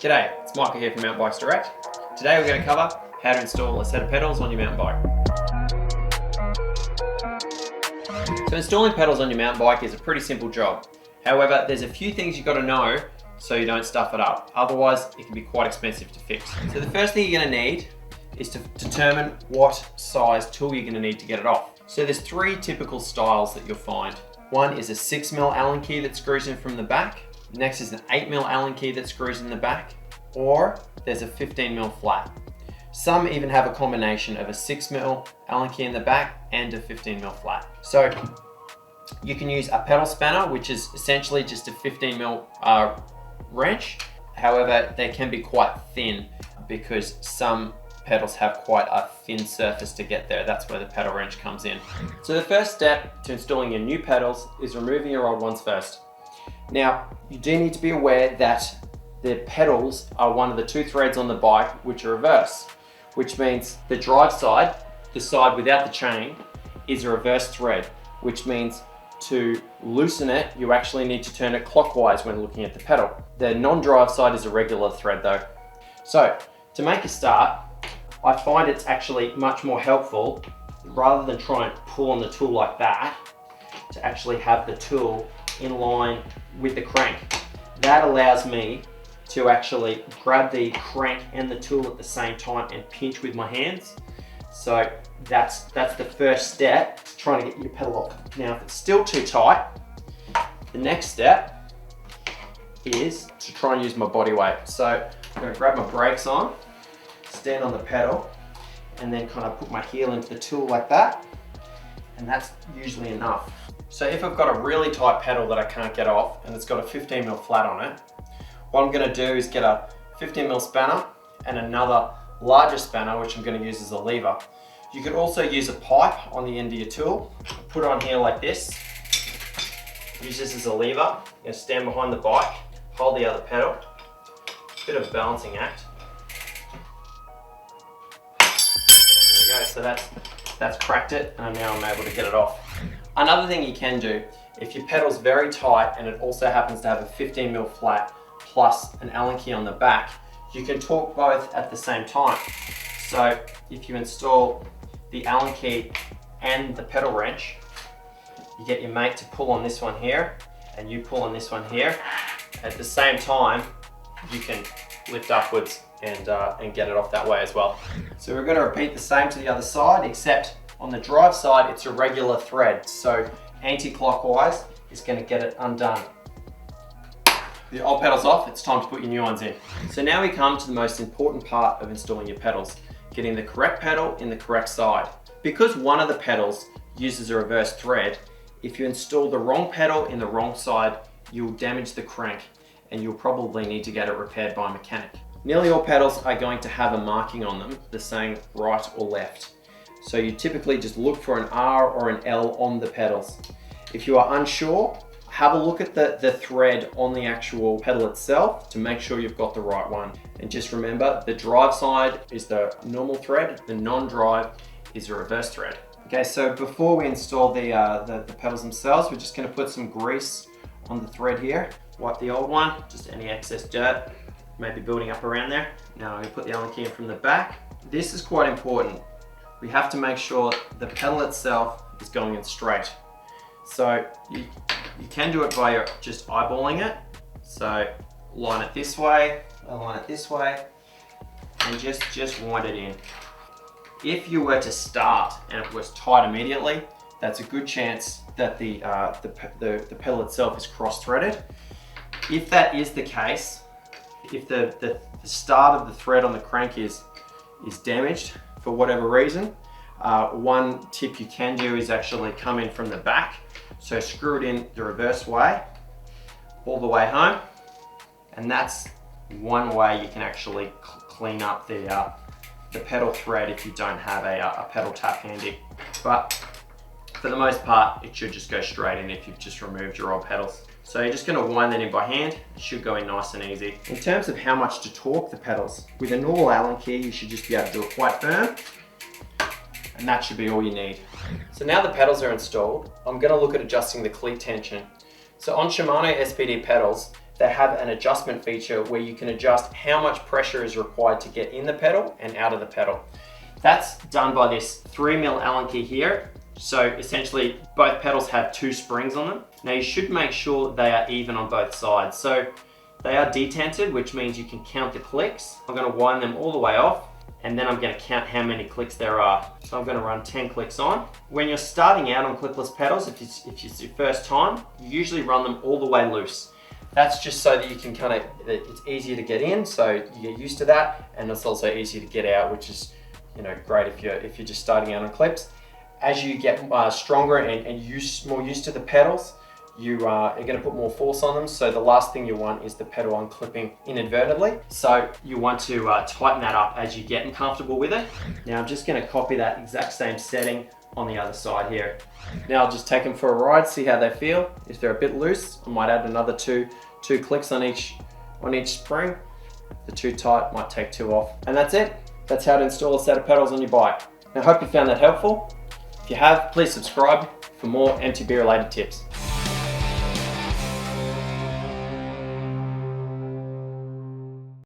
G'day, it's Michael here from Mountain Bikes Direct. Today we're going to cover how to install a set of pedals on your mountain bike. So installing pedals on your mountain bike is a pretty simple job. However, there's a few things you've got to know so you don't stuff it up. Otherwise, it can be quite expensive to fix. So the first thing you're going to need is to determine what size tool you're going to need to get it off. So there's three typical styles that you'll find. One is a 6mm Allen key that screws in from the back. Next is an 8mm Allen key that screws in the back. Or there's a 15mm flat. Some even have a combination of a 6mm Allen key in the back and a 15mm flat. So you can use a pedal spanner, which is essentially just a 15mm wrench. However, they can be quite thin because some pedals have quite a thin surface to get there. That's where the pedal wrench comes in. So the first step to installing your new pedals is removing your old ones first. Now, you do need to be aware that the pedals are one of the two threads on the bike which are reverse, which means the drive side, the side without the chain, is a reverse thread, which means to loosen it, you actually need to turn it clockwise when looking at the pedal. The non-drive side is a regular thread though. So to make a start, I find it's actually much more helpful, rather than try and pull on the tool like that, to actually have the tool in line with the crank. That allows me to actually grab the crank and the tool at the same time and pinch with my hands. So that's the first step, trying to get your pedal off. Now, if it's still too tight, the next step is to try and use my body weight. So I'm going to grab my brakes on, stand on the pedal, and then kind of put my heel into the tool like that, and that's usually enough. So if I've got a really tight pedal that I can't get off and it's got a 15mm flat on it, what I'm going to do is get a 15mm spanner and another larger spanner, which I'm going to use as a lever. You could also use a pipe on the end of your tool, put it on here like this, use this as a lever. I'm going to stand behind the bike, hold the other pedal, bit of a balancing act. There we go, so that's cracked it, and now I'm able to get it off. Another thing you can do, if your pedal's very tight and it also happens to have a 15mm flat plus an Allen key on the back, you can torque both at the same time. So if you install the Allen key and the pedal wrench, you get your mate to pull on this one here and you pull on this one here. At the same time, you can lift upwards and get it off that way as well. So we're going to repeat the same to the other side, except on the drive side, it's a regular thread. So anti-clockwise is going to get it undone. The old pedal's off, it's time to put your new ones in. So now we come to the most important part of installing your pedals, getting the correct pedal in the correct side. Because one of the pedals uses a reverse thread, if you install the wrong pedal in the wrong side, you'll damage the crank and you'll probably need to get it repaired by a mechanic. Nearly all pedals are going to have a marking on them, the saying right or left. So you typically just look for an R or an L on the pedals. If you are unsure, have a look at the thread on the actual pedal itself to make sure you've got the right one. And just remember, the drive side is the normal thread, the non-drive is a reverse thread. Okay, so before we install the pedals themselves, we're just going to put some grease on the thread here. Wipe the old one, just any excess dirt, maybe building up around there. Now I'm going to put the Allen key in from the back. This is quite important. We have to make sure the pedal itself is going in straight. So you can do it by just eyeballing it. So line it this way, line it this way, and just wind it in. If you were to start and it was tight immediately, that's a good chance that the pedal itself is cross-threaded. If that is the case, if the start of the thread on the crank is damaged for whatever reason, one tip you can do is actually come in from the back. So screw it in the reverse way, all the way home. And that's one way you can actually clean up the pedal thread if you don't have a pedal tap handy. But for the most part, it should just go straight in if you've just removed your old pedals. So you're just going to wind that in by hand. It should go in nice and easy. In terms of how much to torque the pedals, with a normal Allen key, you should just be able to do it quite firm. And that should be all you need. So now the pedals are installed, I'm going to look at adjusting the cleat tension. So on Shimano SPD pedals, they have an adjustment feature where you can adjust how much pressure is required to get in the pedal and out of the pedal. That's done by this 3mm Allen key here. So essentially both pedals have 2 springs on them. Now you should make sure they are even on both sides. So they are detented, which means you can count the clicks. I'm going to wind them all the way off, and then I'm going to count how many clicks there are. So I'm going to run 10 clicks on. When you're starting out on clickless pedals, if it's your first time, you usually run them all the way loose. That's just so that you can it's easier to get in, so you get used to that, and it's also easier to get out, which is great if you're just starting out on clips. As you get stronger and more used to the pedals, you are going to put more force on them. So the last thing you want is the pedal unclipping inadvertently. So you want to tighten that up as you get comfortable with it. Now I'm just going to copy that exact same setting on the other side here. Now I'll just take them for a ride, see how they feel. If they're a bit loose, I might add another two clicks on each spring. If they're too tight, might take 2 off. And that's it. That's how to install a set of pedals on your bike. I hope you found that helpful. If you have, please subscribe for more MTB related tips.